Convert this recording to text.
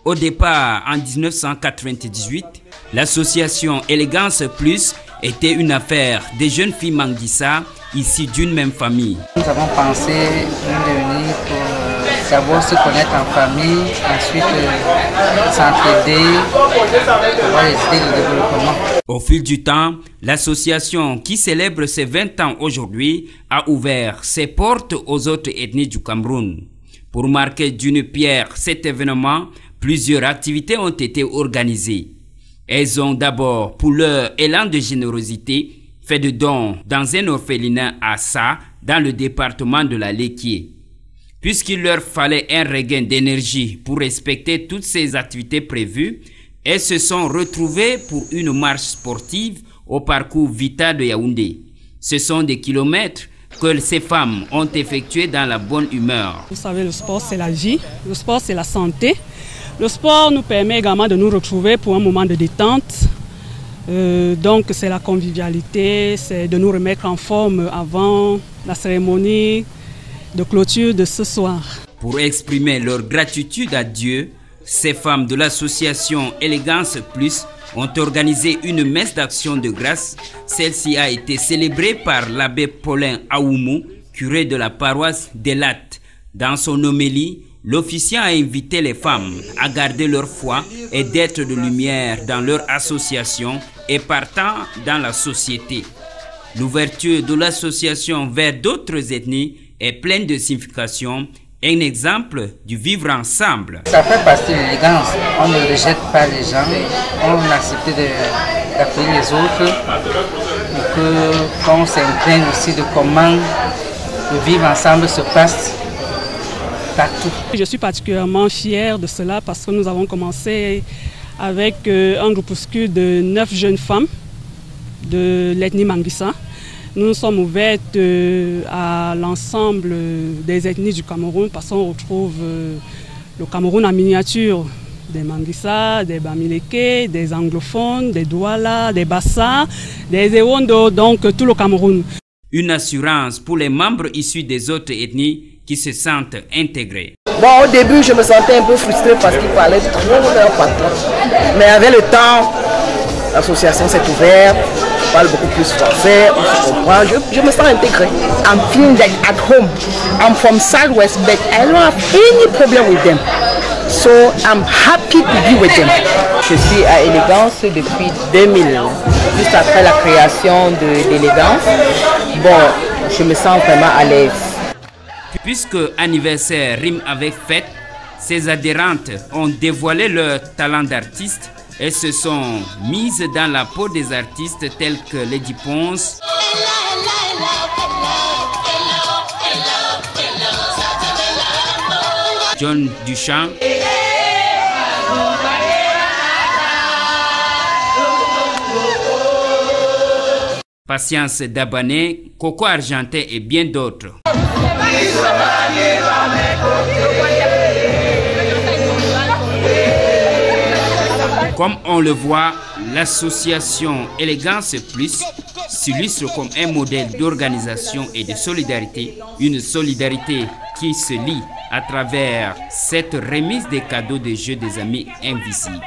Au départ, en 1998, l'association Élégance Plus était une affaire des jeunes filles Manguissa, issues d'une même famille. Nous avons pensé nous réunir pour savoir se connaître en famille, ensuite s'entraider, pour les idées de développement. Au fil du temps, l'association qui célèbre ses 20 ans aujourd'hui a ouvert ses portes aux autres ethnies du Cameroun. Pour marquer d'une pierre cet événement, plusieurs activités ont été organisées. Elles ont d'abord, pour leur élan de générosité, fait de dons dans un orphelinat à Sa, dans le département de la Léquié. Puisqu'il leur fallait un regain d'énergie pour respecter toutes ces activités prévues, elles se sont retrouvées pour une marche sportive au parcours Vita de Yaoundé. Ce sont des kilomètres que ces femmes ont effectués dans la bonne humeur. Vous savez, le sport c'est la vie, le sport c'est la santé. Le sport nous permet également de nous retrouver pour un moment de détente. Donc c'est la convivialité, c'est de nous remettre en forme avant la cérémonie de clôture de ce soir. Pour exprimer leur gratitude à Dieu, ces femmes de l'association Élégance Plus ont organisé une messe d'action de grâce. Celle-ci a été célébrée par l'abbé Paulin Aoumou, curé de la paroisse d'Elat. Dans son homélie, l'officiant a invité les femmes à garder leur foi et d'être de lumière dans leur association et partant dans la société. L'ouverture de l'association vers d'autres ethnies est pleine de signification. Un exemple du vivre ensemble. Ça fait partie de l'élégance. On ne rejette pas les gens, on accepte d'accueillir les autres et qu'on s'imprègne aussi de comment le vivre ensemble se passe partout. Je suis particulièrement fière de cela parce que nous avons commencé avec un groupuscule de 9 jeunes femmes de l'ethnie Manguissa. Nous nous sommes ouvertes à l'ensemble des ethnies du Cameroun parce qu'on retrouve le Cameroun en miniature. Des Manguissa, des Bamileke, des anglophones, des Douala, des Bassa, des Ewondo, donc tout le Cameroun. Une assurance pour les membres issus des autres ethnies qui se sentent intégrés. Bon, au début, je me sentais un peu frustré parce qu'ils parlaient trop de leur patron. Mais avec le temps, l'association s'est ouverte. On parle beaucoup plus français, on se comprend, je me sens intégré. I'm feeling like at home. I'm from Southwest, but I don't have any problem with them. So I'm happy to be with them. Je suis à Élégance depuis 2000, juste après la création d'Élégance. Bon, je me sens vraiment à l'aise. Puisque anniversaire rime avec fête, ces adhérentes ont dévoilé leur talent d'artiste. Elles se sont mises dans la peau des artistes tels que Lady Ponce, John Duchamp, Patience Dabané, Coco Argentin et bien d'autres. Comme on le voit, l'association Élégance Plus s'illustre comme un modèle d'organisation et de solidarité, une solidarité qui se lie à travers cette remise des cadeaux des Jeux des Amis invisibles.